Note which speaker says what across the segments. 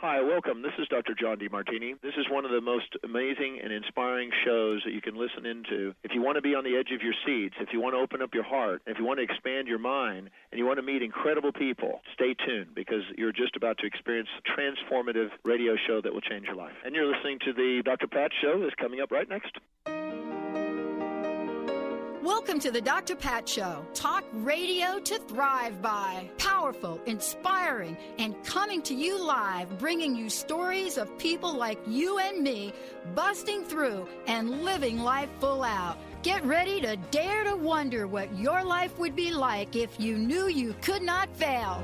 Speaker 1: Hi, welcome. This is Dr. John DeMartini. This is one of the most amazing and inspiring shows that you can listen into. If you want to be on the edge of your seats, if you want to open up your heart, if you want to expand your mind, and you want to meet incredible people, stay tuned because you're just about to experience a transformative radio show that will change your life. And you're listening to the Dr. Pat Show that's coming up right next.
Speaker 2: Welcome to the Dr. Pat Show. Talk radio to thrive by. Powerful, inspiring, and coming to you live, bringing you stories of people like you and me, busting through and living life full out. Get ready to dare to wonder what your life would be like if you knew you could not fail.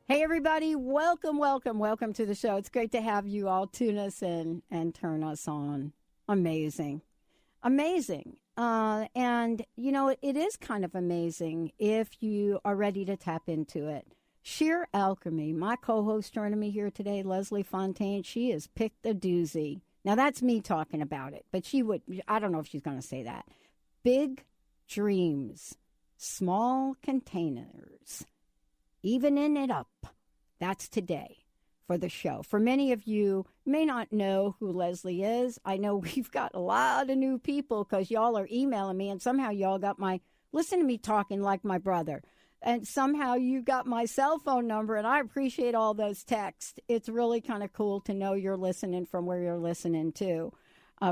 Speaker 2: Hey, everybody. Welcome to the show. It's great to have you all tune us in and turn us on. Amazing. And, you know, it is kind of amazing if you are ready to tap into it. Sheer Alchemy, my co-host joining me here today, Leslie Fonteyne, she has picked a doozy. Now, that's me talking about it, but I don't know if she's going to say that. Big dreams, small containers. Evening it up. That's today for the show. For many of you may not know who Leslie is. I know we've got a lot of new people because y'all are emailing me, and somehow y'all got listen to me talking like my brother. And somehow you got my cell phone number, and I appreciate all those texts. It's really kind of cool to know you're listening from where you're listening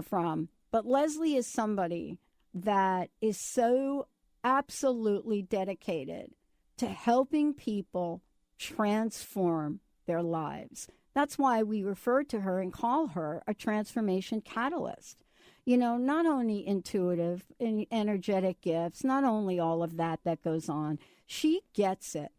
Speaker 2: from. But Leslie is somebody that is so absolutely dedicated to helping people transform their lives. That's why we refer to her and call her a transformation catalyst. You know, not only intuitive and energetic gifts, not only all of that goes on. She gets it,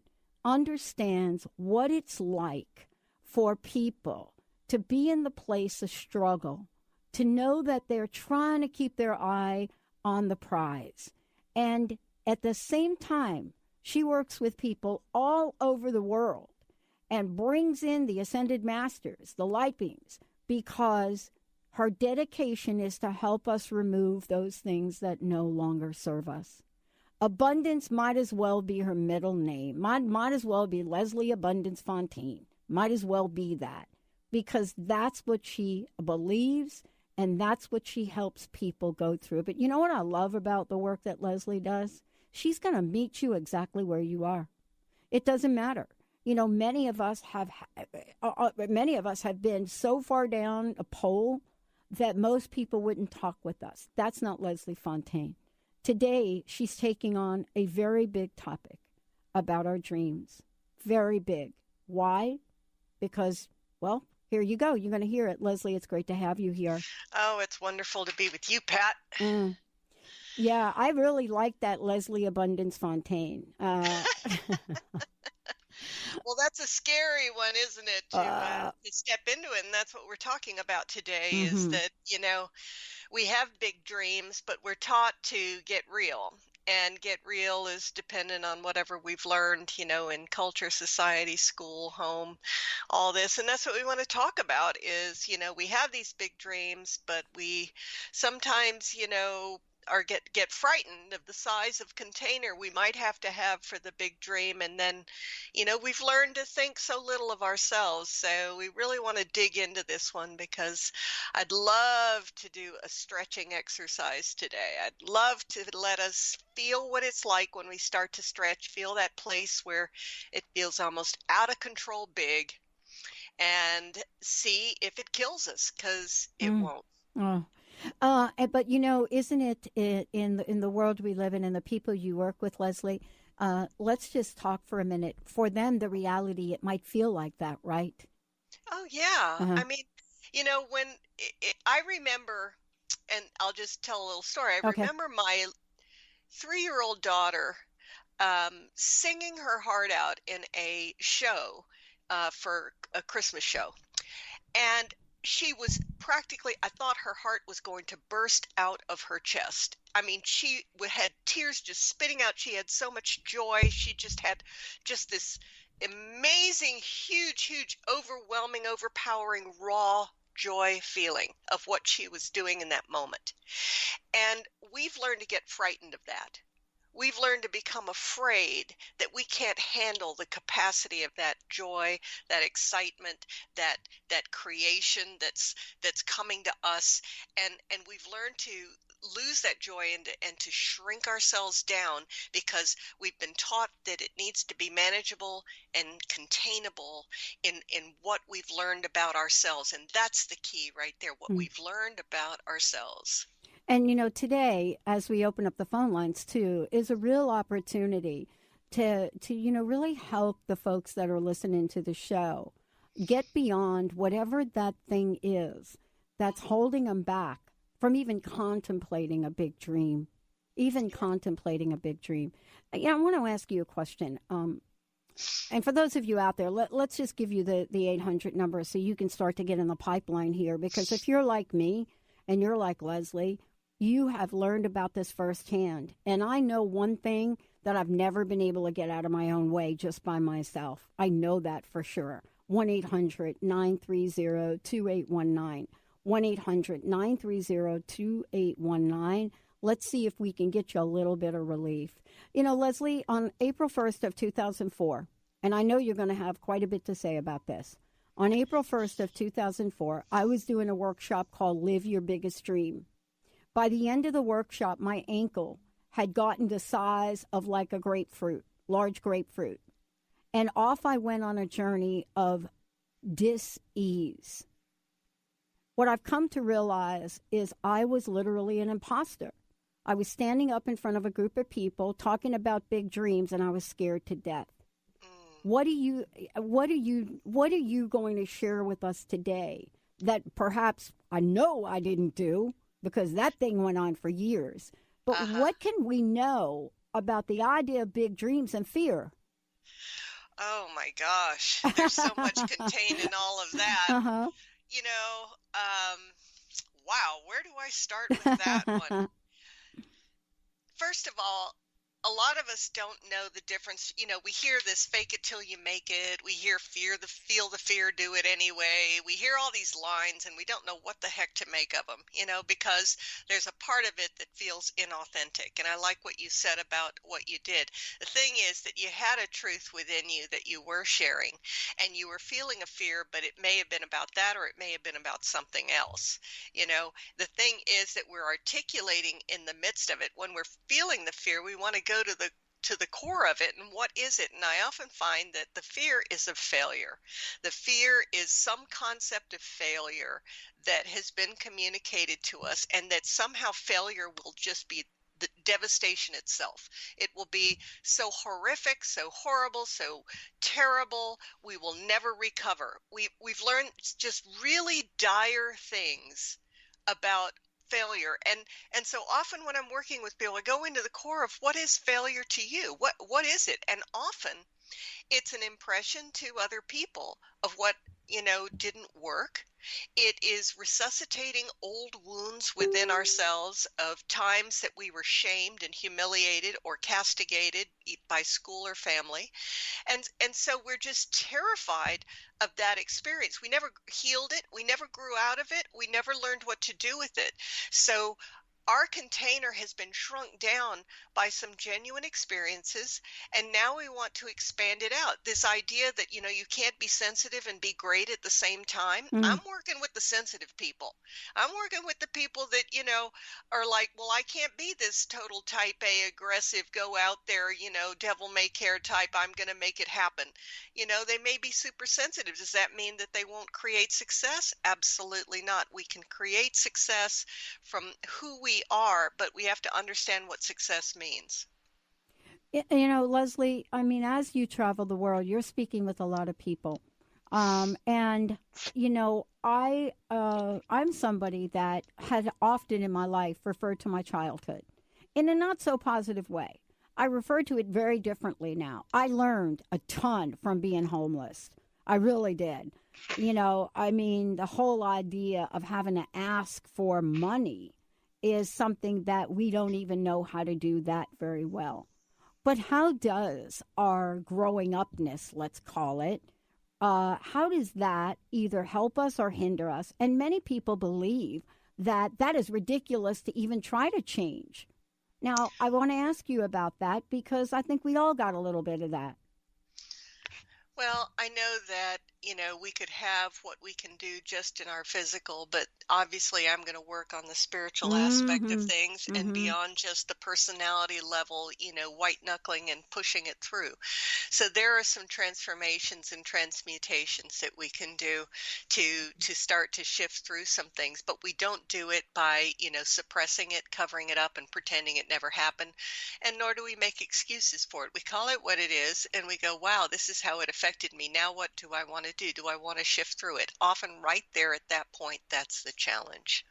Speaker 2: understands what it's like for people to be in the place of struggle, to know that they're trying to keep their eye on the prize. And at the same time, she works with people all over the world and brings in the ascended masters, the light beings, because her dedication is to help us remove those things that no longer serve us. Abundance might as well be her middle name. Might as well be Leslie Abundance Fonteyne. Might as well be that, because that's what she believes and that's what she helps people go through. But you know what I love about the work that Leslie does? She's going to meet you exactly where you are. It doesn't matter. You know, many of us have been so far down a pole that most people wouldn't talk with us. That's not Leslie Fonteyne. Today, she's taking on a very big topic about our dreams. Very big. Why? Because, well, here you go. You're going to hear it. Leslie, it's great to have you here.
Speaker 3: Oh, it's wonderful to be with you, Pat.
Speaker 2: Yeah, I really like that Leslie Abundance Fonteyne.
Speaker 3: Well, that's a scary one, isn't it, to step into it? And that's what we're talking about today, is that, you know, we have big dreams, but we're taught to get real. And get real is dependent on whatever we've learned, you know, in culture, society, school, home, all this. And that's what we want to talk about is, you know, we have these big dreams, but we sometimes, you know, or get frightened of the size of container we might have to have for the big dream. And then, you know, we've learned to think so little of ourselves. So we really want to dig into this one because I'd love to do a stretching exercise today. I'd love to let us feel what it's like when we start to stretch, feel that place where it feels almost out of control big, and see if it kills us, because it won't.
Speaker 2: Oh. But, you know, isn't it in the world we live in and the people you work with, Leslie, let's just talk for a minute. For them, the reality, it might feel like that, right?
Speaker 3: Oh, yeah. I mean, you know, when I remember, and I'll just tell a little story. I remember my 3-year-old daughter singing her heart out in a show for a Christmas show. And she was practically, I thought her heart was going to burst out of her chest. I mean, she had tears just spitting out. She had so much joy. She just had just this amazing, huge, overwhelming, overpowering, raw joy feeling of what she was doing in that moment. And we've learned to get frightened of that. we've learned to become afraid that we can't handle the capacity of that joy, that excitement, that creation that's coming to us, and we've learned to lose that joy and to shrink ourselves down because we've been taught that it needs to be manageable and containable in what we've learned about ourselves. And that's the key right there, what we've learned about ourselves.
Speaker 2: And, today, as we open up the phone lines, too, is a real opportunity to really help the folks that are listening to the show get beyond whatever that thing is that's holding them back from even contemplating a big dream, I want to ask you a question. And for those of you out there, let's just give you the 800 number so you can start to get in the pipeline here. Because if you're like me and you're like Leslie, you have learned about this firsthand. And I know one thing that I've never been able to get out of my own way just by myself. I know that for sure. 1-800-930-2819. 1-800-930-2819. Let's see if we can get you a little bit of relief. Leslie, on April 1st of 2004, and I know you're going to have quite a bit to say about this. On April 1st of 2004, I was doing a workshop called Live Your Biggest Dream. By the end of the workshop, my ankle had gotten the size of like a grapefruit, large grapefruit. And off I went on a journey of dis-ease. What I've come to realize is I was literally an imposter. I was standing up in front of a group of people talking about big dreams, and I was scared to death. What are you going to share with us today that perhaps I know I didn't do, because that thing went on for years. But what can we know about the idea of big dreams and fear?
Speaker 3: Oh my gosh, there's so much contained in all of that. Wow, where do I start with that one? First of all, a lot of us don't know the difference. We hear this fake it till you make it. We hear feel the fear, do it anyway. We hear all these lines and we don't know what the heck to make of them, because there's a part of it that feels inauthentic. And I like what you said about what you did. The thing is that you had a truth within you that you were sharing, and you were feeling a fear, but it may have been about that, or it may have been about something else. The thing is that we're articulating in the midst of it. When we're feeling the fear, we want to go to the core of it, and what is it? And I often find that the fear is of failure. The fear is some concept of failure that has been communicated to us, and that somehow failure will just be the devastation itself. It will be so horrific, so horrible, so terrible, we will never recover. We've learned just really dire things about failure, and so often when I'm working with people, I go into the core of what is failure to you. What is it? And often it's an impression to other people of what didn't work. It is resuscitating old wounds within ourselves of times that we were shamed and humiliated or castigated by school or family. And so we're just terrified of that experience. We never healed it. We never grew out of it. We never learned what to do with it. So our container has been shrunk down by some genuine experiences, and now we want to expand it out. This idea that, you can't be sensitive and be great at the same time. I'm working with the sensitive people. I'm working with the people that, are like, well, I can't be this total type A aggressive, go out there, devil may care type. I'm going to make it happen. They may be super sensitive. Does that mean that they won't create success? Absolutely not. We can create success from who we are, but we have to understand what success means.
Speaker 2: Leslie, as you travel the world, you're speaking with a lot of people. I'm somebody that had often in my life referred to my childhood in a not so positive way. I refer to it very differently now. I learned a ton from being homeless. I really did. The whole idea of having to ask for money is something that we don't even know how to do that very well. But how does our growing upness, let's call it, how does that either help us or hinder us? And many people believe that that is ridiculous to even try to change. Now, I want to ask you about that because I think we all got a little bit of that.
Speaker 3: Well, I know that, we could have what we can do just in our physical, but obviously I'm going to work on the spiritual aspect of things and beyond just the personality level, white knuckling and pushing it through. So there are some transformations and transmutations that we can do to start to shift through some things, but we don't do it by, suppressing it, covering it up and pretending it never happened. And nor do we make excuses for it. We call it what it is and we go, wow, this is how it affected me. Now what do I want to do? Do I want to shift through it? Often right there at that point, that's the challenge.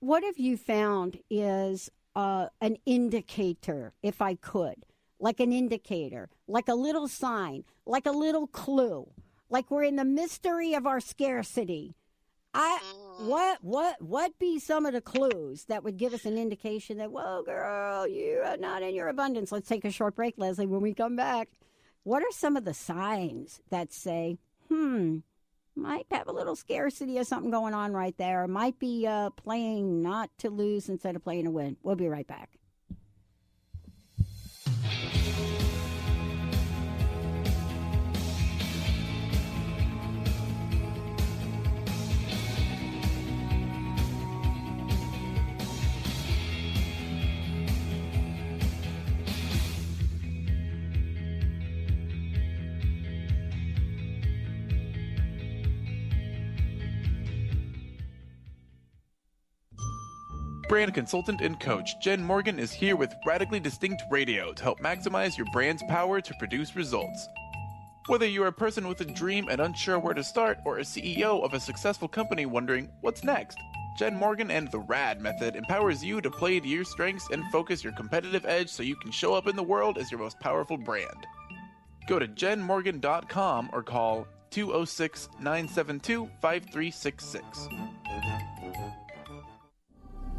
Speaker 2: What have you found is an indicator, if I could, like an indicator, like a little sign, like a little clue, like we're in the mystery of our scarcity? What be some of the clues that would give us an indication that, whoa, girl, you are not in your abundance? Let's take a short break, Leslie. When we come back, what are some of the signs that say, might have a little scarcity of something going on right there? Might be playing not to lose instead of playing to win. We'll be right back.
Speaker 4: Brand consultant and coach Jen Morgan is here with Radically Distinct Radio to help maximize your brand's power to produce results. Whether you're a person with a dream and unsure where to start, or a CEO of a successful company wondering what's next, Jen Morgan and the RAD method empowers you to play to your strengths and focus your competitive edge so you can show up in the world as your most powerful brand. Go to jenmorgan.com or call 206-972-5366.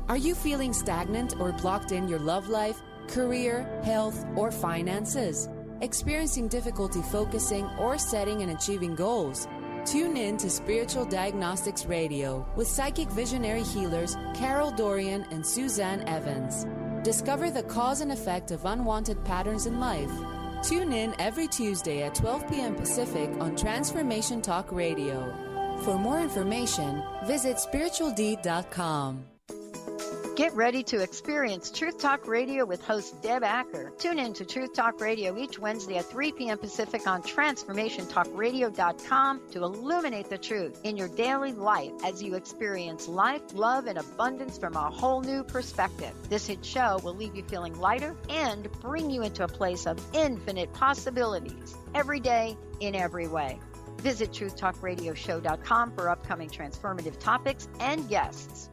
Speaker 5: Are you feeling stagnant or blocked in your love life, career, health, or finances? Experiencing difficulty focusing or setting and achieving goals? Tune in to Spiritual Diagnostics Radio with psychic visionary healers Carol Dorian and Suzanne Evans. Discover the cause and effect of unwanted patterns in life. Tune in every Tuesday at 12 p.m. Pacific on Transformation Talk Radio. For more information, visit spiritualdeed.com.
Speaker 2: Get ready to experience Truth Talk Radio with host Deb Acker. Tune in to Truth Talk Radio each Wednesday at 3 p.m. Pacific on TransformationTalkRadio.com to illuminate the truth in your daily life as you experience life, love, and abundance from a whole new perspective. This hit show will leave you feeling lighter and bring you into a place of infinite possibilities every day in every way. Visit TruthTalkRadioshow.com for upcoming transformative topics and guests.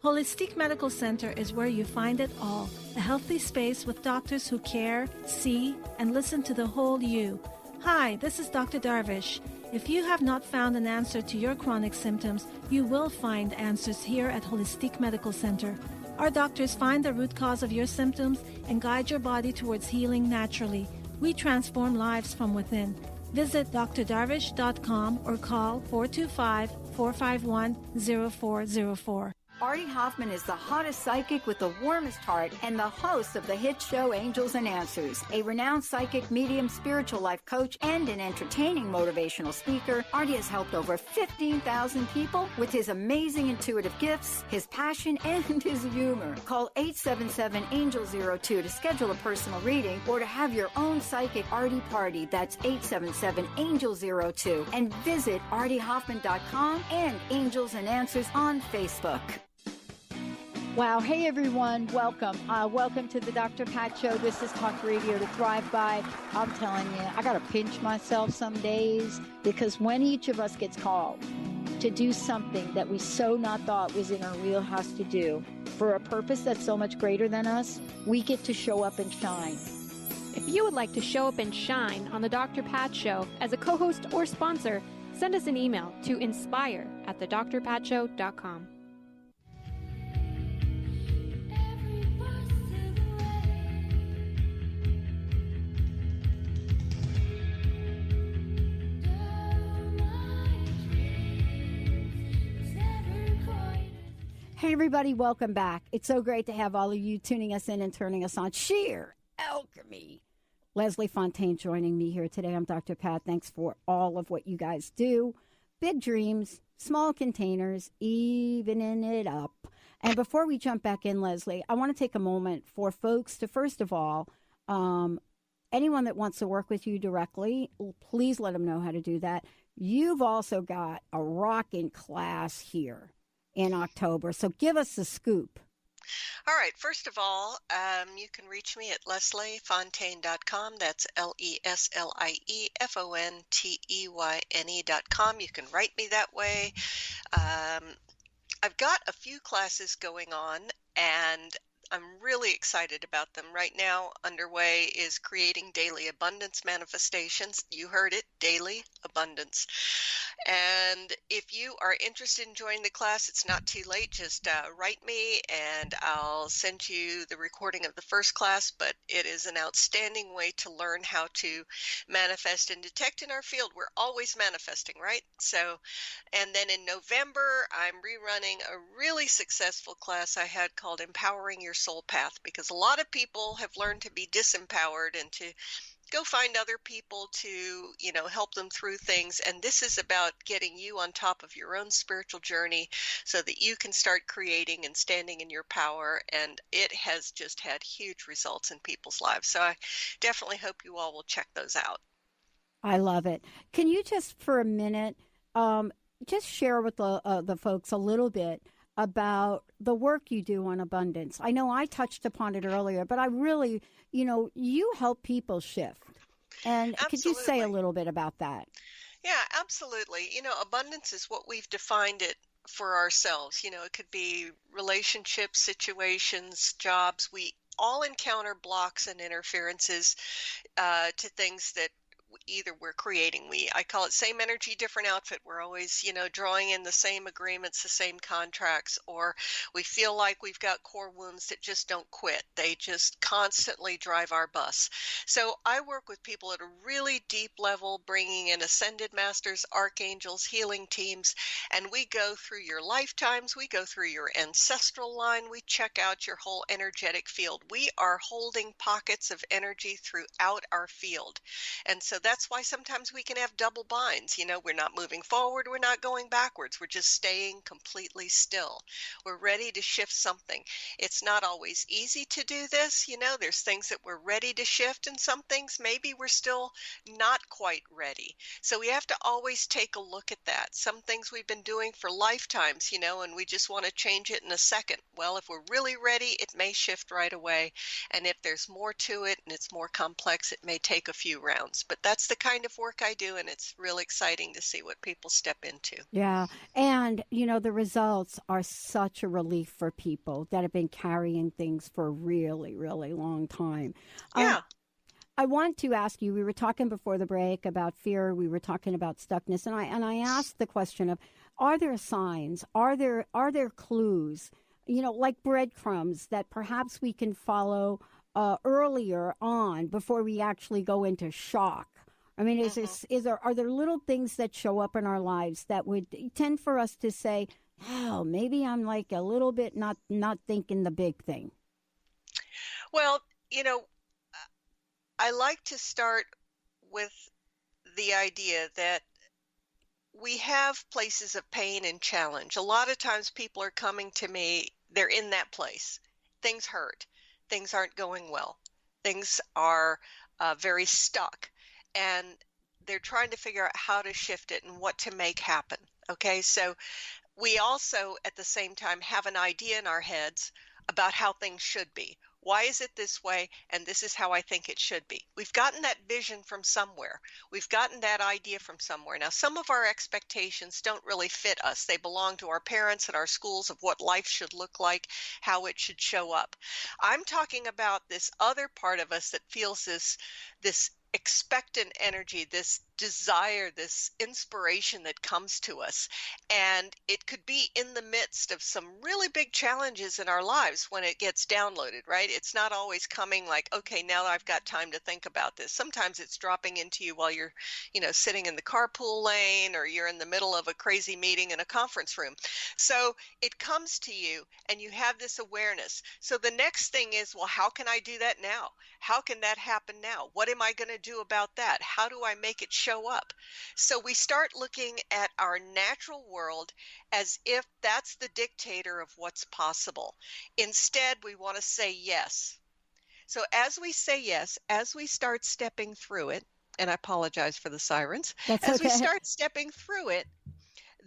Speaker 6: Holistic Medical Center is where you find it all. A healthy space with doctors who care, see, and listen to the whole you. Hi, this is Dr. Darvish. If you have not found an answer to your chronic symptoms, you will find answers here at Holistic Medical Center. Our doctors find the root cause of your symptoms and guide your body towards healing naturally. We transform lives from within. Visit drdarvish.com or call 425-451-0404.
Speaker 2: Artie Hoffman is the hottest psychic with the warmest heart and the host of the hit show Angels and Answers. A renowned psychic, medium, spiritual life coach, and an entertaining motivational speaker, Artie has helped over 15,000 people with his amazing intuitive gifts, his passion, and his humor. Call 877-ANGEL-02 to schedule a personal reading or to have your own psychic Artie party. That's 877-ANGEL-02. And visit artiehoffman.com and Angels and Answers on Facebook. Wow. Hey, everyone. Welcome. Welcome to the Dr. Pat Show. This is Talk Radio to Thrive By. I'm telling you, I got to pinch myself some days because when each of us gets called to do something that we so not thought was in our wheelhouse to do for a purpose that's so much greater than us, we get to show up and shine.
Speaker 7: If you would like to show up and shine on the Dr. Pat Show as a co-host or sponsor, send us an email to inspire@thedrpatshow.com.
Speaker 2: Hey, everybody, welcome back. It's so great to have all of you tuning us in and turning us on. Sheer Alchemy. Leslie Fonteyne joining me here today. I'm Dr. Pat. Thanks for all of what you guys do. Big dreams, small containers, evening it up. And before we jump back in, Leslie, I want to take a moment for folks to, first of all, anyone that wants to work with you directly, please let them know how to do that. You've also got a rocking class here in October. So give us the scoop.
Speaker 3: All right. First of all, you can reach me at lesliefonteyne.com. That's LeslieFonteyne.com. You can write me that way. I've got a few classes going on, and I'm really excited about them. Right now, underway is Creating Daily Abundance Manifestations. You heard it, Daily Abundance. And if you are interested in joining the class, it's not too late. Just write me, and I'll send you the recording of the first class. But it is an outstanding way to learn how to manifest and detect in our field. We're always manifesting, right? So, and then in November, I'm rerunning a really successful class I had called Empowering Your Soul Path, because a lot of people have learned to be disempowered and to go find other people to, help them through things. And this is about getting you on top of your own spiritual journey so that you can start creating and standing in your power. And it has just had huge results in people's lives. So I definitely hope you all will check those out.
Speaker 2: I love it. Can you just for a minute, just share with the folks a little bit about the work you do on abundance? I know I touched upon it earlier, but I really, you help people shift. And
Speaker 3: Absolutely.
Speaker 2: Could you say a little bit about that?
Speaker 3: Yeah, absolutely. Abundance is what we've defined it for ourselves. It could be relationships, situations, jobs. We all encounter blocks and interferences to things that either we're creating. I call it same energy, different outfit. We're always, drawing in the same agreements, the same contracts, or we feel like we've got core wounds that just don't quit. They just constantly drive our bus. So I work with people at a really deep level, bringing in ascended masters, archangels, healing teams, and we go through your lifetimes. We go through your ancestral line. We check out your whole energetic field. We are holding pockets of energy throughout our field. And so that's why sometimes we can have double binds. We're not moving forward. We're not going backwards. We're just staying completely still. We're ready to shift something. It's not always easy to do this. There's things that we're ready to shift, and some things maybe we're still not quite ready. So we have to always take a look at that. Some things we've been doing for lifetimes, and we just want to change it in a second. Well, if we're really ready, it may shift right away. And if there's more to it and it's more complex, it may take a few rounds. But that's the kind of work I do, and it's real exciting to see what people step into.
Speaker 2: Yeah, and, the results are such a relief for people that have been carrying things for a really, really long time.
Speaker 3: Yeah.
Speaker 2: I want to ask you, we were talking before the break about fear, we were talking about stuckness, and I asked the question of, are there signs, are there clues, like breadcrumbs that perhaps we can follow earlier on before we actually go into shock? I mean, are there little things that show up in our lives that would tend for us to say, oh, maybe I'm like a little bit not thinking the big thing?
Speaker 3: Well, I like to start with the idea that we have places of pain and challenge. A lot of times people are coming to me, they're in that place. Things hurt. Things aren't going well. Things are very stuck. And they're trying to figure out how to shift it and what to make happen. Okay, so we also at the same time have an idea in our heads about how things should be. Why is it this way? And this is how I think it should be. We've gotten that vision from somewhere. We've gotten that idea from somewhere. Now, some of our expectations don't really fit us. They belong to our parents and our schools of what life should look like, how it should show up. I'm talking about this other part of us that feels this expectant energy, this desire, this inspiration that comes to us. And it could be in the midst of some really big challenges in our lives when it gets downloaded, right? It's not always coming like, okay, now I've got time to think about this. Sometimes it's dropping into you while you're, sitting in the carpool lane, or you're in the middle of a crazy meeting in a conference room. So it comes to you and you have this awareness. So the next thing is, well, how can I do that now? How can that happen now? What am I going to do about that? How do I make it show up? So we start looking at our natural world as if that's the dictator of what's possible. Instead, we want to say yes. So as we say yes, as we start stepping through it, and I apologize for the sirens, as we start stepping through it,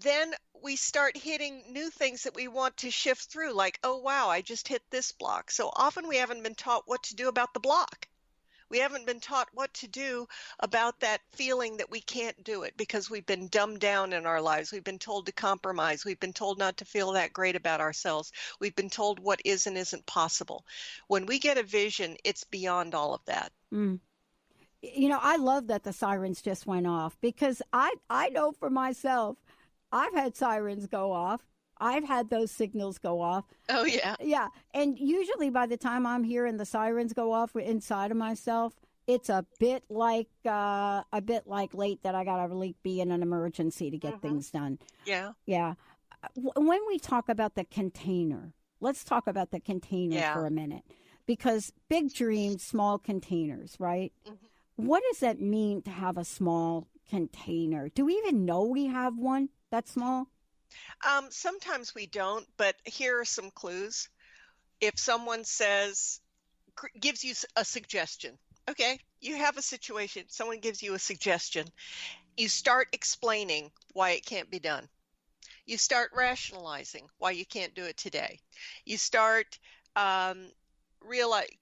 Speaker 3: then we start hitting new things that we want to shift through, like, oh, wow, I just hit this block. So often we haven't been taught what to do about the block. We haven't been taught what to do about that feeling that we can't do it, because we've been dumbed down in our lives. We've been told to compromise. We've been told not to feel that great about ourselves. We've been told what is and isn't possible. When we get a vision, it's beyond all of that.
Speaker 2: Mm. I love that the sirens just went off, because I know for myself, I've had sirens go off. I've had those signals go off.
Speaker 3: Oh, yeah.
Speaker 2: Yeah. And usually by the time I'm here and the sirens go off inside of myself, it's a bit like late that I got to be in an emergency to get things done.
Speaker 3: Yeah.
Speaker 2: Yeah. When we talk about the container, let's talk about the container for a minute, because big dreams, small containers, right? Mm-hmm. What does that mean to have a small container? Do we even know we have one that's small?
Speaker 3: Sometimes we don't, but here are some clues. If someone gives you a suggestion, okay, you have a situation, someone gives you a suggestion, you start explaining why it can't be done. You start rationalizing why you can't do it today. You start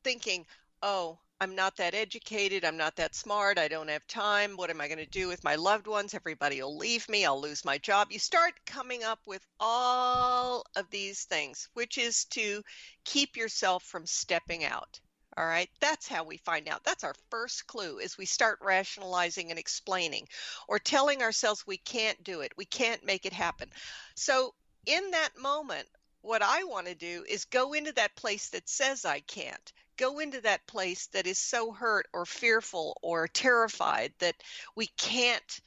Speaker 3: thinking, oh, I'm not that educated. I'm not that smart. I don't have time. What am I going to do with my loved ones? Everybody will leave me. I'll lose my job. You start coming up with all of these things, which is to keep yourself from stepping out. All right. That's how we find out. That's our first clue, is we start rationalizing and explaining, or telling ourselves we can't do it. We can't make it happen. So in that moment, what I want to do is go into that place that says I can't. Go into that place that is so hurt or fearful or terrified that we can't,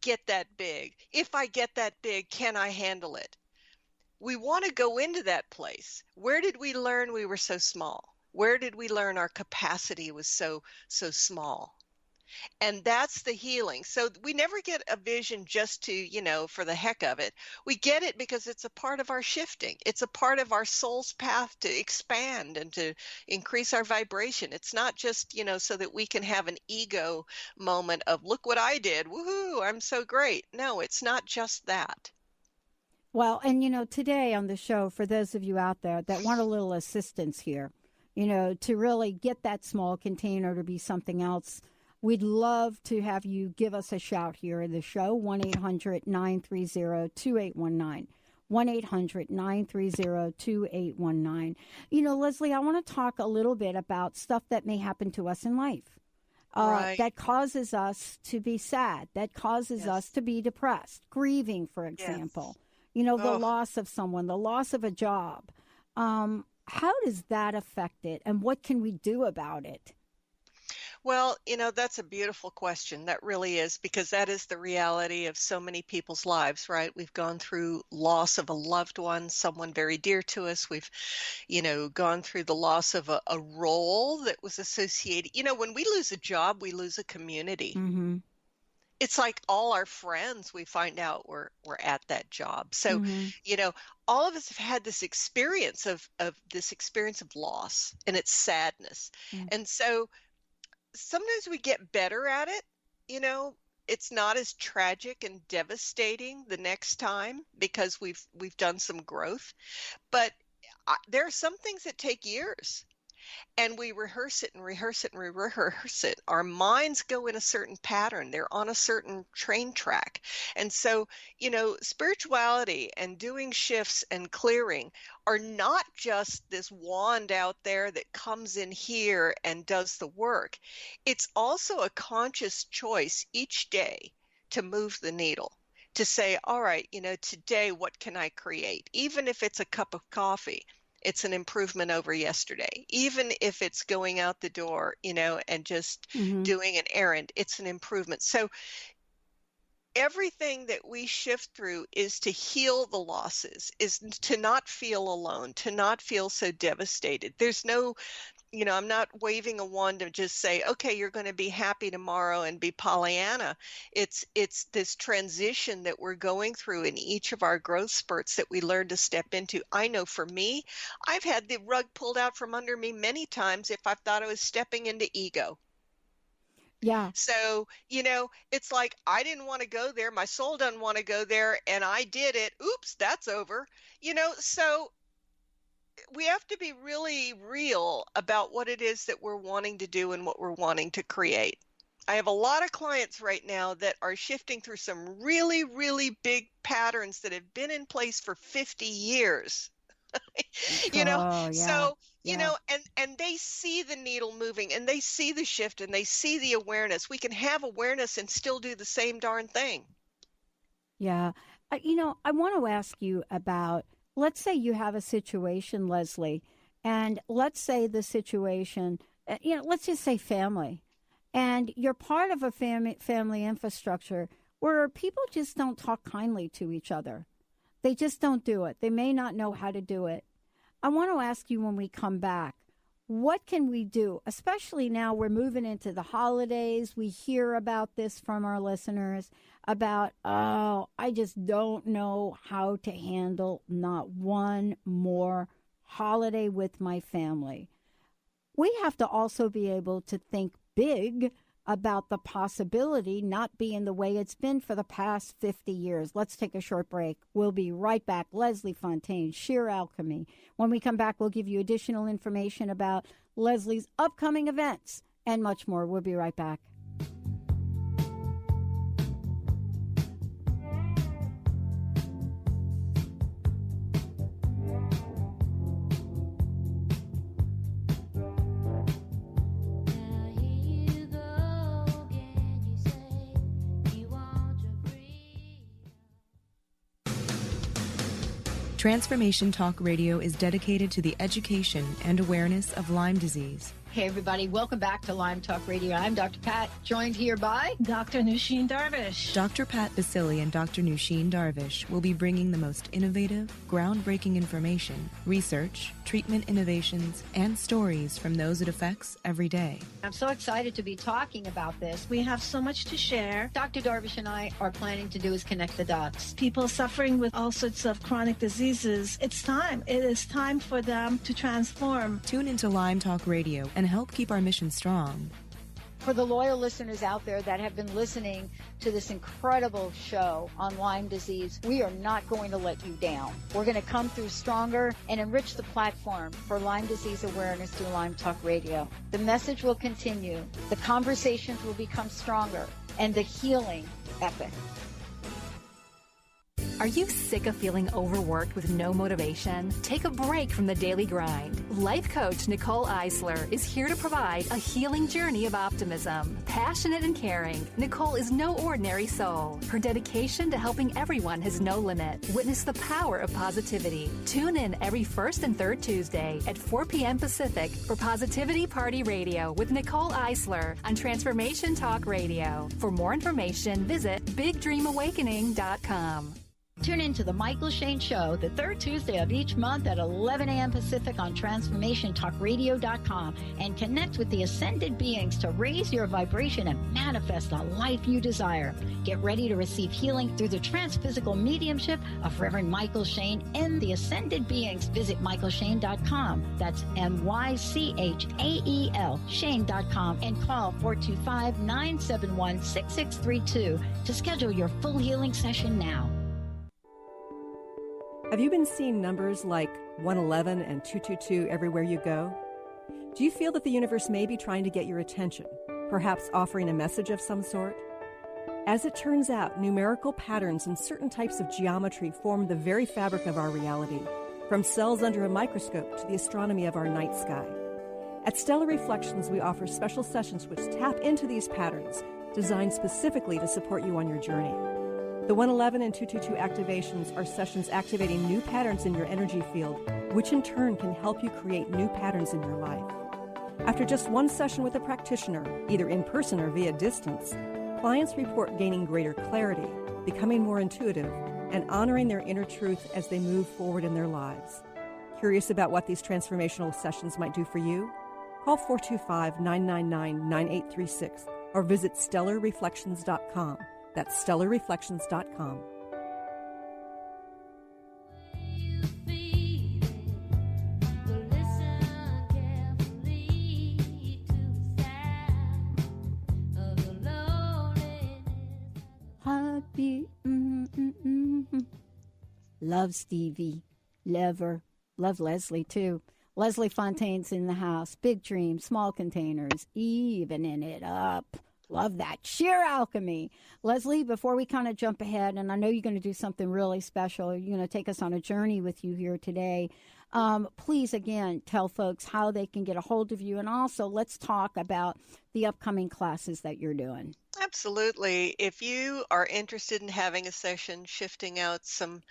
Speaker 3: get that big. If I get that big, can I handle it? We want to go into that place. Where did we learn we were so small? Where did we learn our capacity was so small? And that's the healing. So we never get a vision just to, for the heck of it. We get it because it's a part of our shifting. It's a part of our soul's path to expand and to increase our vibration. It's not just, so that we can have an ego moment of, look what I did. Woohoo, I'm so great. No, it's not just that.
Speaker 2: Well, and, today on the show, for those of you out there that want a little assistance here, to really get that small container to be something else, we'd love to have you give us a shout here in the show, 1-800-930-2819, 1-800-930-2819. Leslie, I want to talk a little bit about stuff that may happen to us in life that causes us to be sad, that causes us to be depressed, grieving, for example, the loss of someone, the loss of a job. How does that affect it, and what can we do about it?
Speaker 3: Well, that's a beautiful question. That really is, because that is the reality of so many people's lives, right? We've gone through loss of a loved one, someone very dear to us. We've, gone through the loss of a role that was associated. When we lose a job, we lose a community. Mm-hmm. It's like all our friends, we find out we're at that job. So, all of us have had this experience of loss, and it's sadness. Mm-hmm. And so sometimes we get better at it. It's not as tragic and devastating the next time because we've done some growth. But there are some things that take years. and we rehearse it and rehearse it and rehearse it, our minds go in a certain pattern. They're on a certain train track. And so, spirituality and doing shifts and clearing are not just this wand out there that comes in here and does the work. It's also a conscious choice each day to move the needle, to say, all right, today, what can I create? Even if it's a cup of coffee, it's an improvement over yesterday. Even if it's going out the door, and just doing an errand, it's an improvement. So everything that we shift through is to heal the losses, is to not feel alone, to not feel so devastated. There's no, I'm not waving a wand to just say, okay, you're going to be happy tomorrow and be Pollyanna. It's this transition that we're going through in each of our growth spurts that we learn to step into. I know for me, I've had the rug pulled out from under me many times if I thought I was stepping into ego.
Speaker 2: Yeah.
Speaker 3: So, it's like, I didn't want to go there. My soul doesn't want to go there. And I did it. Oops, that's over. So we have to be really real about what it is that we're wanting to do and what we're wanting to create. I have a lot of clients right now that are shifting through some really, really big patterns that have been in place for 50 years. So, and they see the needle moving and they see the shift and they see the awareness. We can have awareness and still do the same darn thing.
Speaker 2: Yeah. I want to ask you about, let's say you have a situation, Leslie, and let's say the situation, let's just say family, and you're part of a family infrastructure where people just don't talk kindly to each other. They just don't do it. They may not know how to do it. I want to ask you when we come back, what can we do? Especially now we're moving into the holidays. We hear about this from our listeners about, I just don't know how to handle not one more holiday with my family. We have to also be able to think big about the possibility not being the way it's been for the past 50 years. Let's take a short break. We'll be right back. Leslie Fonteyne, Sheer Alchemy. When we come back, we'll give you additional information about Leslie's upcoming events and much more. We'll be right back.
Speaker 8: Transformation Talk Radio is dedicated to the education and awareness of Lyme disease.
Speaker 9: Hey, everybody. Welcome back to Lyme Talk Radio. I'm Dr. Pat, joined here by
Speaker 6: Dr. Nusheen Darvish.
Speaker 8: Dr. Pat Basili and Dr. Nusheen Darvish will be bringing the most innovative, groundbreaking information, research, treatment innovations, and stories from those it affects every day.
Speaker 9: I'm so excited to be talking about this.
Speaker 6: We have so much to share.
Speaker 9: Dr. Darvish and I are planning to do is connect the dots.
Speaker 6: People suffering with all sorts of chronic diseases, it's time. It is time for them to transform.
Speaker 8: Tune into Lyme Talk Radio and help keep our mission strong.
Speaker 9: For the loyal listeners out there that have been listening to this incredible show on Lyme disease, we are not going to let you down. We're going to come through stronger and enrich the platform for Lyme disease awareness through Lyme Talk Radio. The message will continue, the conversations will become stronger, and the healing epic.
Speaker 10: Are you sick of feeling overworked with no motivation? Take a break from the daily grind. Life coach Nicole Eisler is here to provide a healing journey of optimism. Passionate and caring, Nicole is no ordinary soul. Her dedication to helping everyone has no limit. Witness the power of positivity. Tune in every first and third Tuesday at 4 p.m. Pacific for Positivity Party Radio with Nicole Eisler on Transformation Talk Radio. For more information, visit BigDreamAwakening.com.
Speaker 9: Tune in to The Michael Shane Show, the third Tuesday of each month at 11 a.m. Pacific on TransformationTalkRadio.com and connect with the ascended beings to raise your vibration and manifest the life you desire. Get ready to receive healing through the transphysical mediumship of Reverend Michael Shane and the ascended beings. Visit MichaelShane.com. That's MyChael, Shane.com, and call 425-971-6632 to schedule your full healing session now.
Speaker 11: Have you been seeing numbers like 111 and 222 everywhere you go? Do you feel that the universe may be trying to get your attention, perhaps offering a message of some sort? As it turns out, numerical patterns and certain types of geometry form the very fabric of our reality, from cells under a microscope to the astronomy of our night sky. At Stellar Reflections, we offer special sessions which tap into these patterns, designed specifically to support you on your journey. The 111 and 222 activations are sessions activating new patterns in your energy field, which in turn can help you create new patterns in your life. After just one session with a practitioner, either in person or via distance, clients report gaining greater clarity, becoming more intuitive, and honoring their inner truth as they move forward in their lives. Curious about what these transformational sessions might do for you? Call 425-999-9836 or visit stellarreflections.com. That's stellarreflections.com.
Speaker 2: Happy, Love Stevie, love Leslie too. Leslie Fonteyne's in the house. Big dreams, small containers, evening it up. Love that. Sheer alchemy. Leslie, before we kind of jump ahead, and I know you're going to do something really special. You're going to take us on a journey with you here today. Please, again, tell folks how they can get a hold of you. And also, let's talk about the upcoming classes that you're doing.
Speaker 3: Absolutely. If you are interested in having a session, shifting out some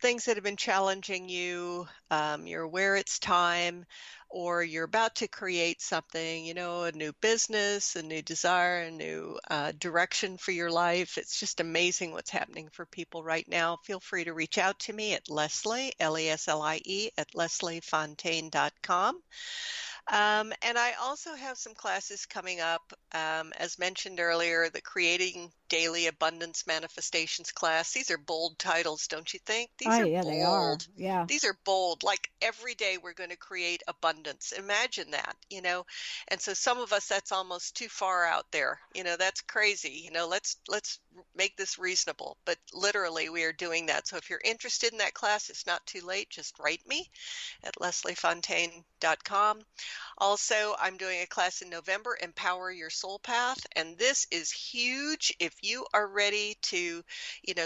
Speaker 3: things that have been challenging you, you're aware it's time, or you're about to create something, a new business, a new desire, a new direction for your life. It's just amazing what's happening for people right now. Feel free to reach out to me at Leslie, Leslie, at lesliefontaine.com. And I also have some classes coming up, as mentioned earlier, the Creating Daily Abundance Manifestations class. These are bold titles, don't you think? These are bold.
Speaker 2: They are. Yeah.
Speaker 3: These are bold. Like every day we're going to create abundance. Imagine that, And so some of us, that's almost too far out there. That's crazy. Let's make this reasonable. But literally we are doing that. So if you're interested in that class, it's not too late. Just write me at lesliefontaine.com. Also, I'm doing a class in November, Empower Your Soul Path, and this is huge if you are ready to,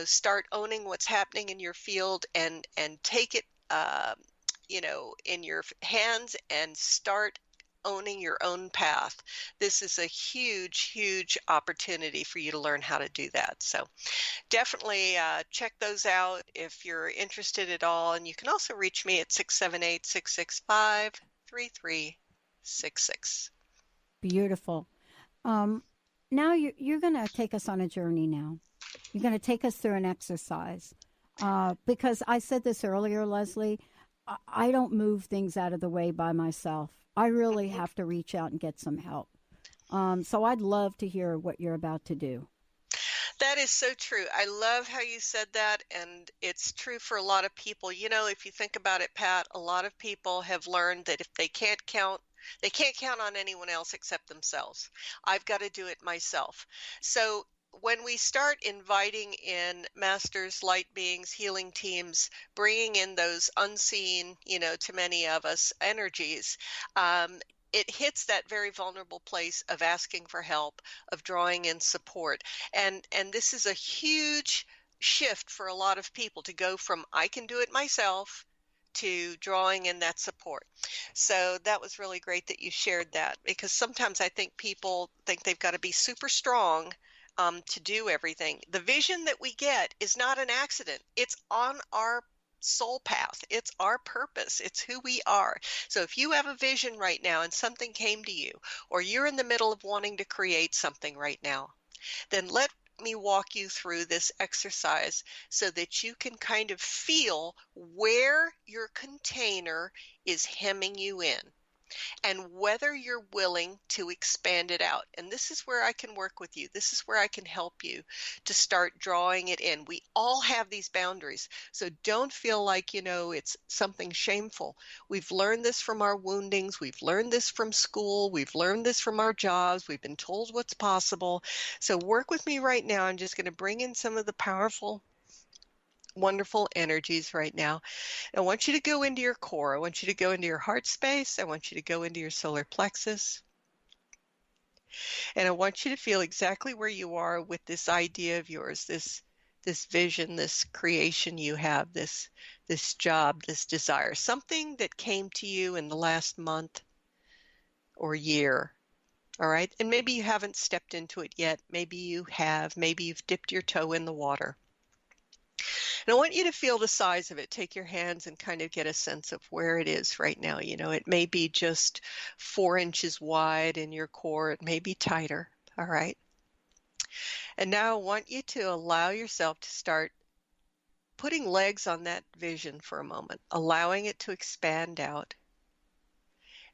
Speaker 3: start owning what's happening in your field and take it, in your hands and start owning your own path. This is a huge, huge opportunity for you to learn how to do that. So definitely check those out if you're interested at all. And you can also reach me at 678-665-3366.
Speaker 2: Beautiful. Now you're going to take us on a journey now. You're going to take us through an exercise. Because I said this earlier, Leslie, I don't move things out of the way by myself. I really have to reach out and get some help. So I'd love to hear what you're about to do.
Speaker 3: That is so true. I love how you said that, and it's true for a lot of people. If you think about it, Pat, a lot of people have learned that if they can't count on anyone else except themselves. I've got to do it myself. So when we start inviting in masters, light beings, healing teams, bringing in those unseen, to many of us, energies, it hits that very vulnerable place of asking for help, of drawing in support. And this is a huge shift for a lot of people to go from I can do it myself to drawing in that support. So that was really great that you shared that, because sometimes I think people think they've got to be super strong to do everything. The vision that we get is not an accident. It's on our soul path. It's our purpose. It's who we are. So if you have a vision right now and something came to you, or you're in the middle of wanting to create something right now, then let me walk you through this exercise so that you can kind of feel where your container is hemming you in and whether you're willing to expand it out. And this is where I can work with you. This is where I can help you to start drawing it in. We all have these boundaries. So don't feel like, it's something shameful. We've learned this from our woundings. We've learned this from school. We've learned this from our jobs. We've been told what's possible. So work with me right now. I'm just going to bring in some of the powerful wonderful energies right now. I want you to go into your core. I want you to go into your heart space. I want you to go into your solar plexus. And I want you to feel exactly where you are with this idea of yours, this vision, this creation you have, this job, this desire, something that came to you in the last month or year. All right. And maybe you haven't stepped into it yet. Maybe you have. Maybe you've dipped your toe in the water. And I want you to feel the size of it. Take your hands and kind of get a sense of where it is right now. You know, it may be just 4 inches wide in your core. It may be tighter. All right. And now I want you to allow yourself to start putting legs on that vision for a moment, allowing it to expand out,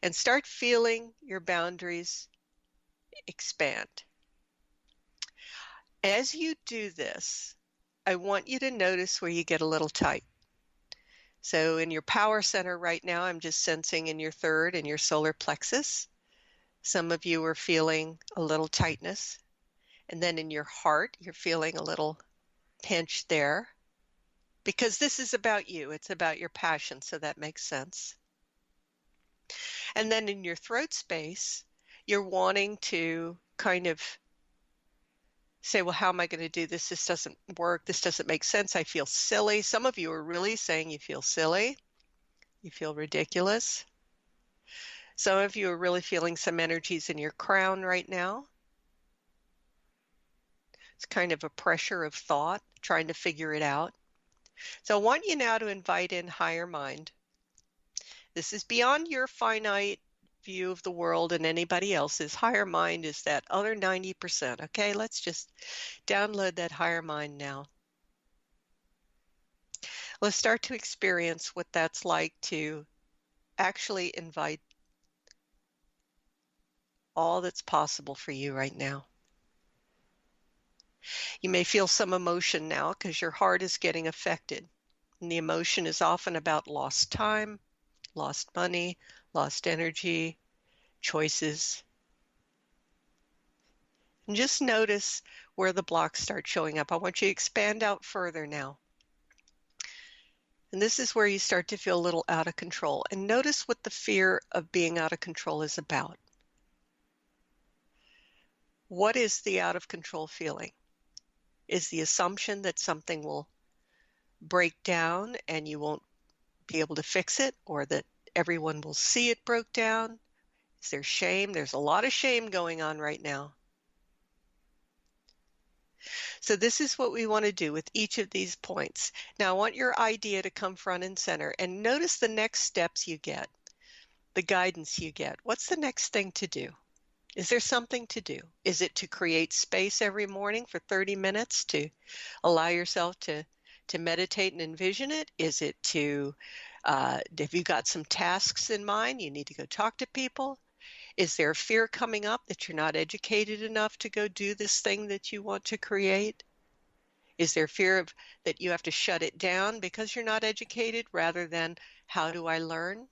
Speaker 3: and start feeling your boundaries expand. As you do this, I want you to notice where you get a little tight. So in your power center right now, I'm just sensing in your third and your solar plexus. Some of you are feeling a little tightness. And then in your heart, you're feeling a little pinch there. Because this is about you. It's about your passion, so that makes sense. And then in your throat space, you're wanting to kind of say, well, how am I going to do this? This doesn't work. This doesn't make sense. I feel silly. Some of you are really saying you feel silly. You feel ridiculous. Some of you are really feeling some energies in your crown right now. It's kind of a pressure of thought, trying to figure it out. So I want you now to invite in higher mind. This is beyond your finite view of the world and anybody else's. Higher mind is that other 90%. Okay, let's just download that higher mind now. Let's start to experience what that's like to actually invite all that's possible for you right now. You may feel some emotion now because your heart is getting affected. And the emotion is often about lost time, lost money, lost energy, choices. And just notice where the blocks start showing up. I want you to expand out further now. And this is where you start to feel a little out of control. And notice what the fear of being out of control is about. What is the out of control feeling? Is the assumption that something will break down and you won't be able to fix it, or that everyone will see it broke down? Is there shame? There's a lot of shame going on right now. So this is what we want to do with each of these points. Now I want your idea to come front and center, and notice the next steps you get, the guidance you get. What's the next thing to do? Is there something to do? Is it to create space every morning for 30 minutes to allow yourself to meditate and envision it? Is it to, have you got some tasks in mind? You need to go talk to people? Is there a fear coming up that you're not educated enough to go do this thing that you want to create? Is there fear of that you have to shut it down because you're not educated rather than how do I learn?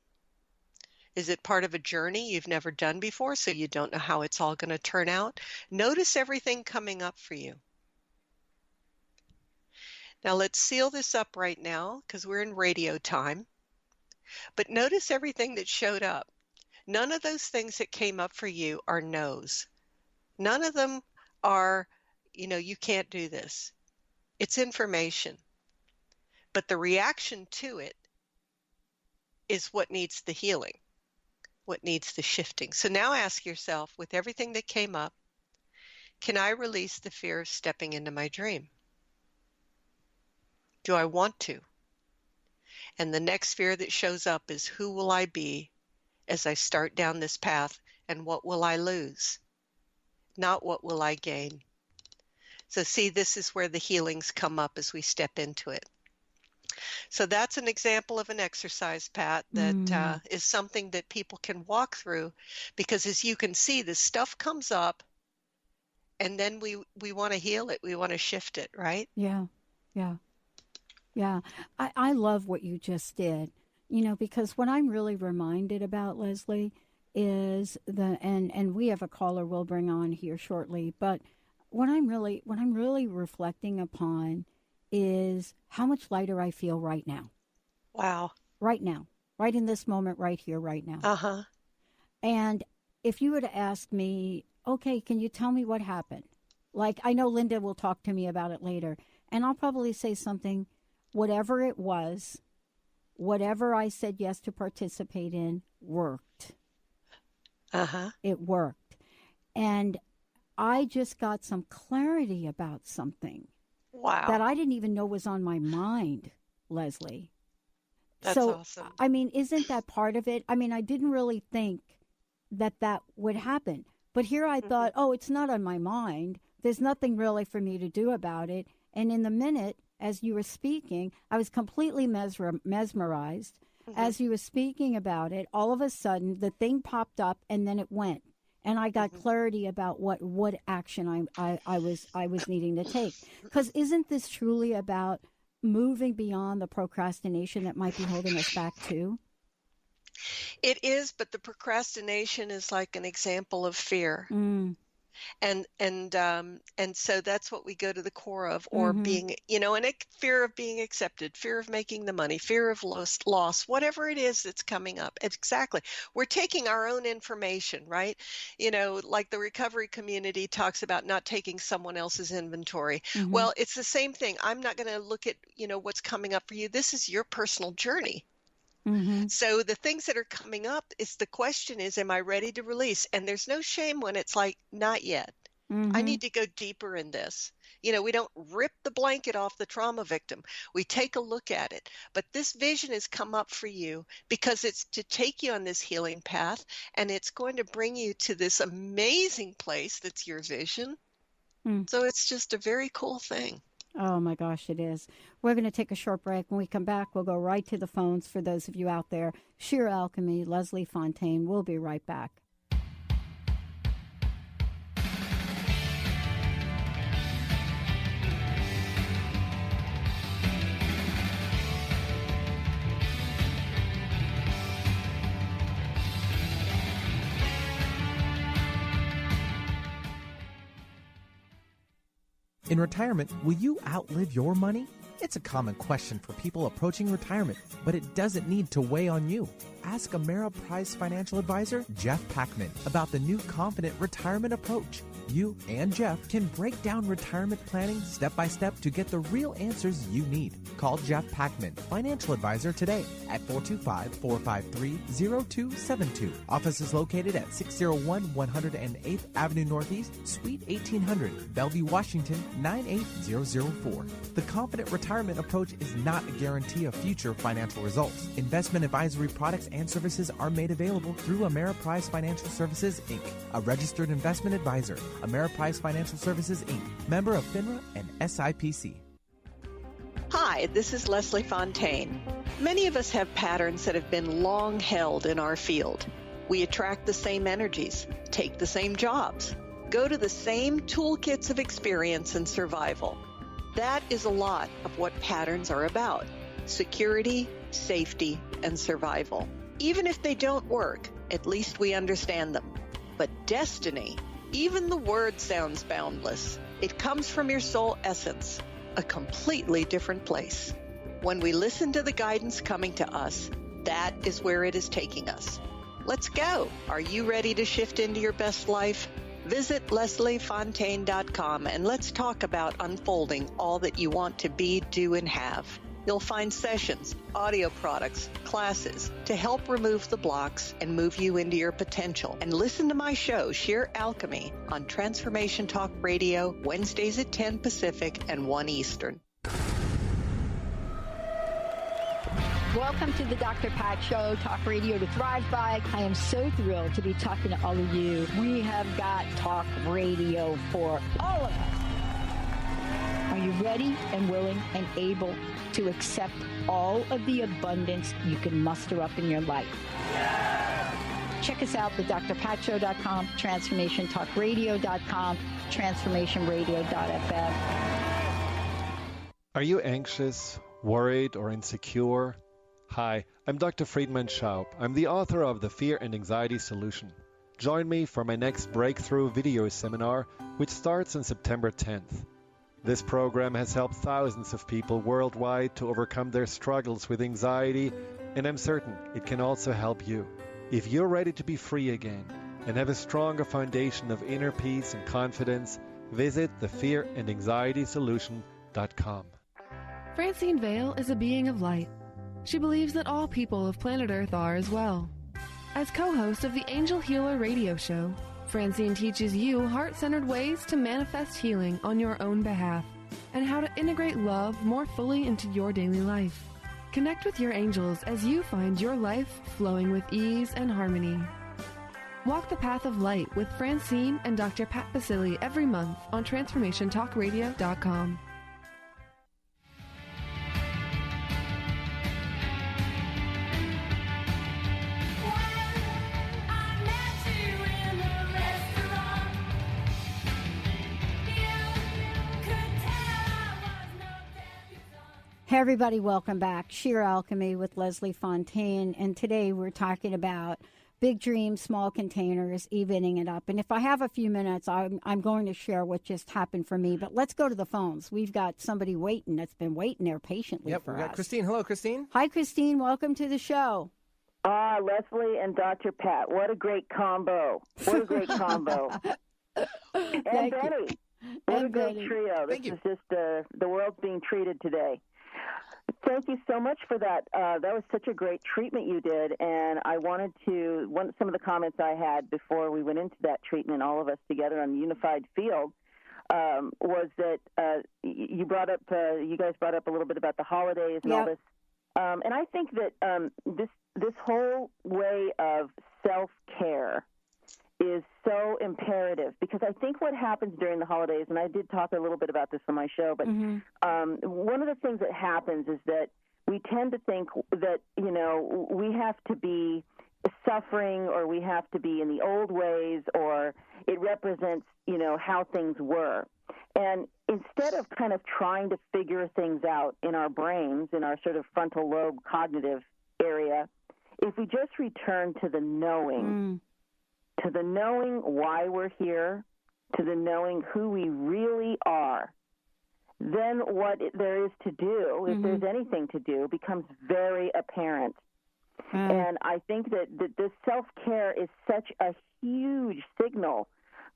Speaker 3: Is it part of a journey you've never done before, so you don't know how it's all going to turn out? Notice everything coming up for you. Now let's seal this up right now because we're in radio time. But notice everything that showed up. None of those things that came up for you are no's. None of them are, you can't do this. It's information. But the reaction to it is what needs the healing, what needs the shifting. So now ask yourself, with everything that came up, can I release the fear of stepping into my dream? Do I want to? And the next fear that shows up is, who will I be as I start down this path, and what will I lose? Not what will I gain? So see, this is where the healings come up as we step into it. So that's an example of an exercise, Pat, that is something that people can walk through, because as you can see, this stuff comes up and then we want to heal it. We want to shift it, right?
Speaker 2: Yeah. I love what you just did, because what I'm really reminded about, Leslie, is and we have a caller we'll bring on here shortly, but what I'm really reflecting upon is how much lighter I feel right now.
Speaker 3: Wow.
Speaker 2: Right now. Right in this moment, right here, right now.
Speaker 3: Uh-huh.
Speaker 2: And if you were to ask me, okay, can you tell me what happened? Like, I know Linda will talk to me about it later, and I'll probably say something, whatever it was, whatever I said yes to participate in worked.
Speaker 3: Uh-huh.
Speaker 2: It worked. And I just got some clarity about something.
Speaker 3: Wow.
Speaker 2: That I didn't even know was on my mind, Leslie.
Speaker 3: That's
Speaker 2: so,
Speaker 3: awesome.
Speaker 2: I mean, isn't that part of it? I mean, I didn't really think that would happen. But here I thought, oh, it's not on my mind. There's nothing really for me to do about it. And in the minute, as you were speaking, I was completely mesmerized. As you were speaking about it, all of a sudden, the thing popped up and then it went. And I got clarity about what action I was needing to take. Because isn't this truly about moving beyond the procrastination that might be holding us back too?
Speaker 3: It is, but the procrastination is like an example of fear. And so that's what we go to the core of, or being, and fear of being accepted, fear of making the money, fear of loss, whatever it is that's coming up. Exactly. We're taking our own information, right? Like the recovery community talks about not taking someone else's inventory. Well, it's the same thing. I'm not going to look at, what's coming up for you. This is your personal journey. So the things that are coming up, the question is, am I ready to release? And there's no shame when it's like, not yet. I need to go deeper in this. We don't rip the blanket off the trauma victim. We take a look at it. But this vision has come up for you because it's to take you on this healing path, and it's going to bring you to this amazing place that's your vision. So it's just a very cool thing.
Speaker 2: Oh, my gosh, it is. We're going to take a short break. When we come back, we'll go right to the phones for those of you out there. Sheer Alchemy, Leslie Fonteyne. We'll be right back.
Speaker 12: In retirement, will you outlive your money? It's a common question for people approaching retirement, but it doesn't need to weigh on you. Ask Ameriprise financial advisor Jeff Packman about the new Confident Retirement Approach. You and Jeff can break down retirement planning step by step to get the real answers you need. Call Jeff Packman, financial advisor, today at 425-453-0272. Office is located at 601 108th Avenue Northeast, Suite 1800, Bellevue, Washington, 98004. The Confident Retirement Approach is not a guarantee of future financial results. Investment advisory products and services are made available through Ameriprise Financial Services, Inc., a registered investment advisor. Ameriprise Financial Services, Inc., member of FINRA and SIPC.
Speaker 3: Hi, this is Leslie Fonteyne. Many of us have patterns that have been long held in our field. We attract the same energies, take the same jobs, go to the same toolkits of experience and survival. That is a lot of what patterns are about: security, safety, and survival. Even if they don't work, at least we understand them. But destiny, even the word sounds boundless. It comes from your soul essence, a completely different place. When we listen to the guidance coming to us, that is where it is taking us. Let's go. Are you ready to shift into your best life? Visit lesliefontaine.com and let's talk about unfolding all that you want to be, do, and have. You'll find sessions, audio products, classes to help remove the blocks and move you into your potential. And listen to my show, Sheer Alchemy, on Transformation Talk Radio, Wednesdays at 10 Pacific and 1 Eastern.
Speaker 9: Welcome to the Dr. Pat Show, talk radio to thrive by. I am so thrilled to be talking to all of you. We have got talk radio for all of us. Are you ready and willing and able to accept all of the abundance you can muster up in your life? Check us out, thedrpatshow.com, transformationtalkradio.com, transformationradio.fm.
Speaker 13: Are you anxious, worried, or insecure? Hi, I'm Dr. Friedman Schaub. I'm the author of The Fear and Anxiety Solution. Join me for my next breakthrough video seminar, which starts on September 10th. This program has helped thousands of people worldwide to overcome their struggles with anxiety, and I'm certain it can also help you. If you're ready to be free again and have a stronger foundation of inner peace and confidence, visit thefearandanxietysolution.com.
Speaker 14: Francine Vale is a being of light. She believes that all people of planet Earth are as well. As co-host of the Angel Healer radio show, Francine teaches you heart-centered ways to manifest healing on your own behalf and how to integrate love more fully into your daily life. Connect with your angels as you find your life flowing with ease and harmony. Walk the path of light with Francine and Dr. Pat Basili every month on TransformationTalkRadio.com.
Speaker 2: Hey everybody, welcome back. Sheer Alchemy with Leslie Fonteyne, and today we're talking about big dreams, small containers, evening it up. And if I have a few minutes, I'm going to share what just happened for me. But let's go to the phones. We've got somebody waiting that's been waiting there patiently for us.
Speaker 12: We've got Christine. Hello, Christine.
Speaker 2: Hi, Christine. Welcome to the show.
Speaker 15: Leslie and Dr. Pat. What a great combo. What a great combo. And Betty. What a great trio. This is just the world's being treated today. Thank you so much for that. That was such a great treatment you did, and I wanted to, some of the comments I had before we went into that treatment, all of us together on the unified field, was that you guys brought up a little bit about the holidays and all this. And I think that this whole way of self-care is so imperative, because I think what happens during the holidays, and I did talk a little bit about this on my show, but one of the things that happens is that we tend to think that, we have to be suffering, or we have to be in the old ways, or it represents, how things were. And instead of kind of trying to figure things out in our brains, in our sort of frontal lobe cognitive area, if we just return to the knowing, to the knowing why we're here, to the knowing who we really are, then what there is to do, if there's anything to do, becomes very apparent. And I think that this self-care is such a huge signal,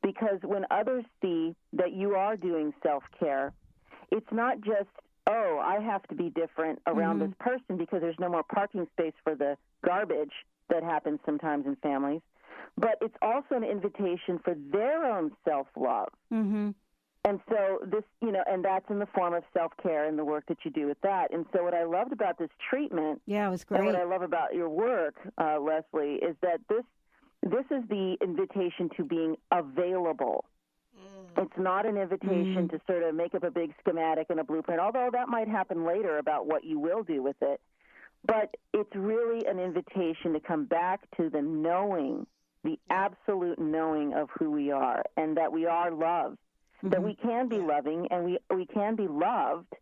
Speaker 15: because when others see that you are doing self-care, it's not just, I have to be different around this person because there's no more parking space for the garbage that happens sometimes in families. But it's also an invitation for their own self-love. And so this, and that's in the form of self-care and the work that you do with that. And so what I loved about this treatment,
Speaker 2: it was great.
Speaker 15: And what I love about your work, Leslie, is that this is the invitation to being available. It's not an invitation to sort of make up a big schematic and a blueprint, although that might happen later about what you will do with it. But it's really an invitation to come back to the knowing, the absolute knowing of who we are, and that we are loved, that we can be loving, and we can be loved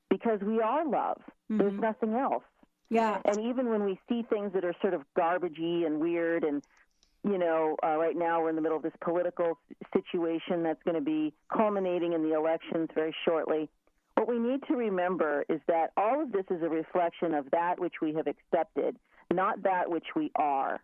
Speaker 15: because we are love. There's nothing else.
Speaker 2: Yeah.
Speaker 15: And even when we see things that are sort of garbagey and weird, and, right now we're in the middle of this political situation that's going to be culminating in the elections very shortly, what we need to remember is that all of this is a reflection of that which we have accepted, not that which we are.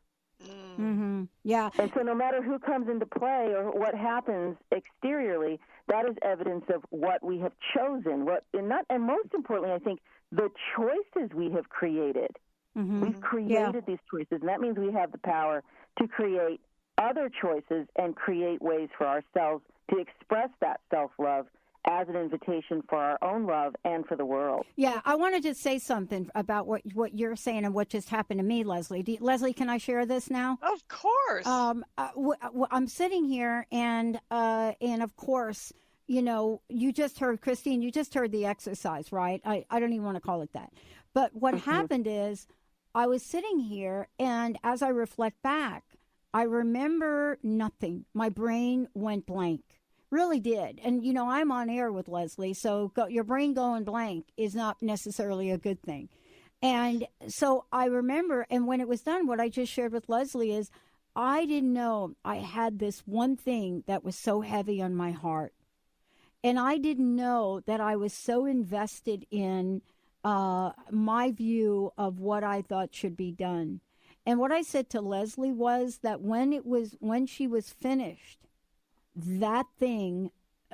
Speaker 2: Yeah.
Speaker 15: And so no matter who comes into play or what happens exteriorly, that is evidence of what we have chosen. And most importantly, I think, the choices we have created. We've created these choices, and that means we have the power to create other choices and create ways for ourselves to express that self-love as an invitation for our own love and for the world.
Speaker 2: Yeah, I wanted to say something about what you're saying and what just happened to me, Leslie. Leslie, can I share this now?
Speaker 3: Of course.
Speaker 2: I'm sitting here, and of course, you just heard, Christine, you just heard the exercise, right? I don't even want to call it that. But what happened is I was sitting here, and as I reflect back, I remember nothing. My brain went blank. Really did. And, I'm on air with Leslie, so your brain going blank is not necessarily a good thing. And so I remember, and when it was done, what I just shared with Leslie is I didn't know I had this one thing that was so heavy on my heart. And I didn't know that I was so invested in my view of what I thought should be done. And what I said to Leslie was that when she was finished, that thing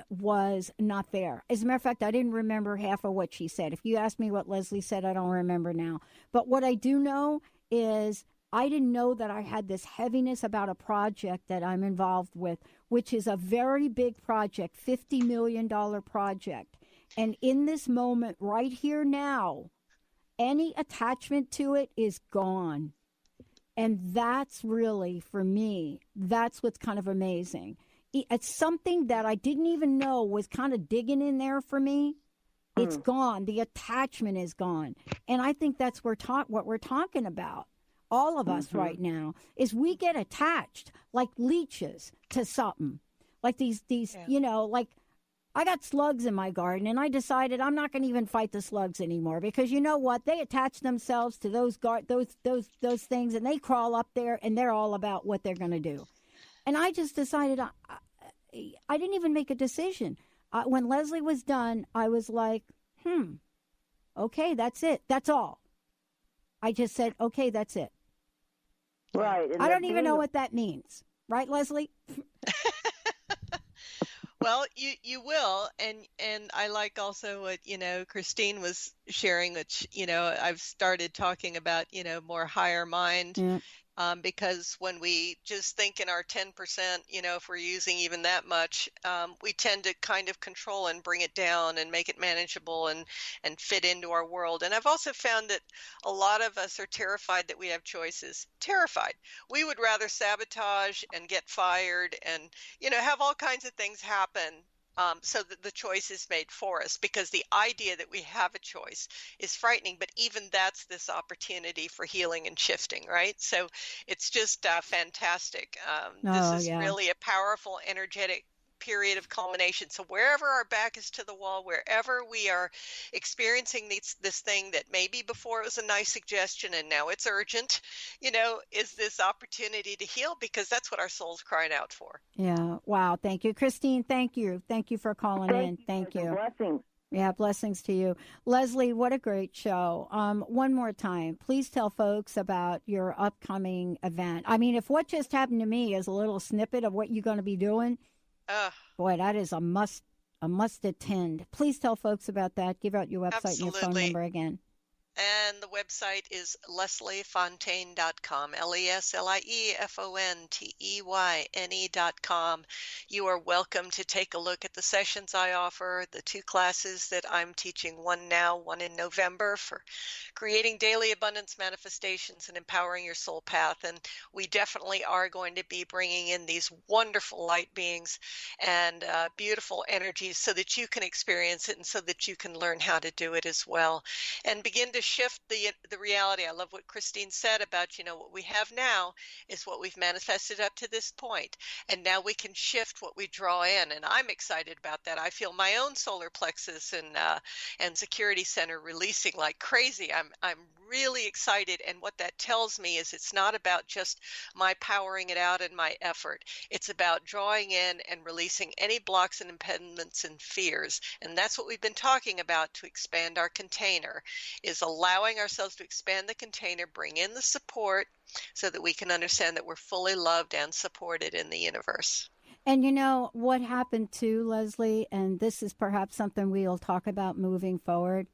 Speaker 2: was not there. As a matter of fact, I didn't remember half of what she said. If you ask me what Leslie said, I don't remember now. But what I do know is I didn't know that I had this heaviness about a project that I'm involved with, which is a very big project, $50 million project. And in this moment, right here now, any attachment to it is gone. And that's really, for me, that's what's kind of amazing. It's something that I didn't even know was kind of digging in there for me. It's gone. The attachment is gone. And I think that's what we're talking about, all of us right now, is we get attached like leeches to something. Like these you know, like I got slugs in my garden, and I decided I'm not going to even fight the slugs anymore because you know what? They attach themselves to those things, and they crawl up there, and they're all about what they're going to do. And I just decided I didn't even make a decision. When Leslie was done, I was like, okay, that's it. That's all. I just said, okay, that's it.
Speaker 15: Right.
Speaker 2: I don't even know what that means. Right, Leslie?
Speaker 3: Well, you will, and I like also what, Christine was sharing, which, I've started talking about, more higher mind, because when we just think in our 10%, if we're using even that much, we tend to kind of control and bring it down and make it manageable and fit into our world. And I've also found that a lot of us are terrified that we have choices. Terrified. We would rather sabotage and get fired and, have all kinds of things happen so that the choice is made for us, because the idea that we have a choice is frightening. But even that's this opportunity for healing and shifting, right? So it's just fantastic. This is really a powerful, energetic period of culmination. So wherever our back is to the wall, wherever we are experiencing this thing that maybe before it was a nice suggestion and now it's urgent, is this opportunity to heal, because that's what our soul's crying out for.
Speaker 2: Yeah. Wow. Thank you. Christine, thank you. Thank you for calling in. Thank you.
Speaker 15: Blessings.
Speaker 2: Yeah, blessings to you. Leslie, what a great show. One more time, please tell folks about your upcoming event. I mean, if what just happened to me is a little snippet of what you're going to be doing, boy, that is a must attend. Please tell folks about that. Give out your website and your phone number again.
Speaker 3: And the website is lesliefonteyne.com, LESLIEFONTEYNE.com. You are welcome to take a look at the sessions I offer, the 2 classes that I'm teaching, one now, one in November, for creating daily abundance manifestations and empowering your soul path. And we definitely are going to be bringing in these wonderful light beings and beautiful energies so that you can experience it and so that you can learn how to do it as well and begin to shift the reality. I love what Christine said about, what we have now is what we've manifested up to this point. And now we can shift what we draw in. And I'm excited about that. I feel my own solar plexus and security center releasing like crazy. I'm really excited. And what that tells me is it's not about just my powering it out and my effort. It's about drawing in and releasing any blocks and impediments and fears. And that's what we've been talking about to expand our container, is allowing ourselves to expand the container, bring in the support so that we can understand that we're fully loved and supported in the universe.
Speaker 2: And what happened too, Leslie, and this is perhaps something we'll talk about moving forward,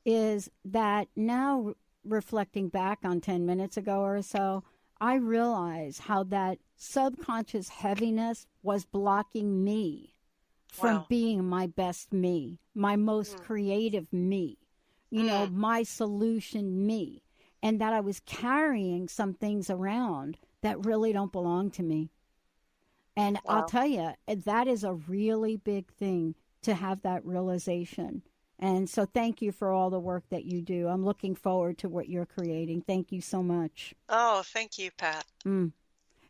Speaker 2: is that now reflecting back on 10 minutes ago or so, I realize how that subconscious heaviness was blocking me from being my best me, my most creative me, my solution me, and that I was carrying some things around that really don't belong to me. And I'll tell you, that is a really big thing to have that realization. And so thank you for all the work that you do. I'm looking forward to what you're creating. Thank you so much.
Speaker 3: Oh, thank you, Pat.
Speaker 2: And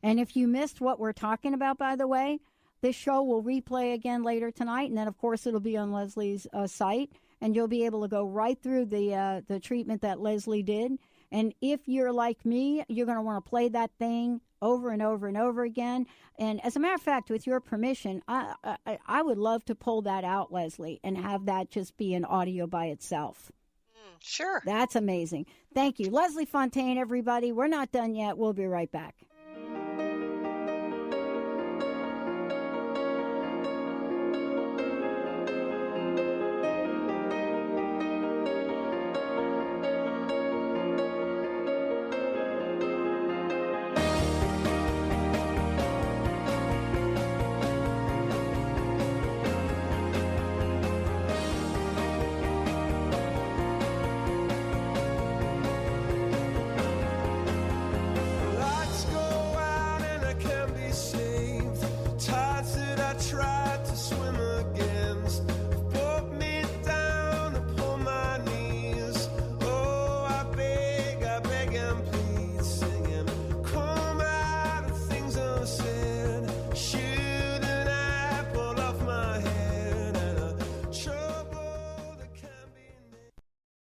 Speaker 2: if you missed what we're talking about, by the way, this show will replay again later tonight. And then, of course, it'll be on Leslie's site. And you'll be able to go right through the treatment that Leslie did. And if you're like me, you're going to want to play that thing over and over and over again. And as a matter of fact, with your permission, I would love to pull that out, Leslie, and have that just be an audio by itself.
Speaker 3: Sure.
Speaker 2: That's amazing. Thank you. Leslie Fonteyne, everybody. We're not done yet. We'll be right back.
Speaker 16: Tides that I tried to swim against.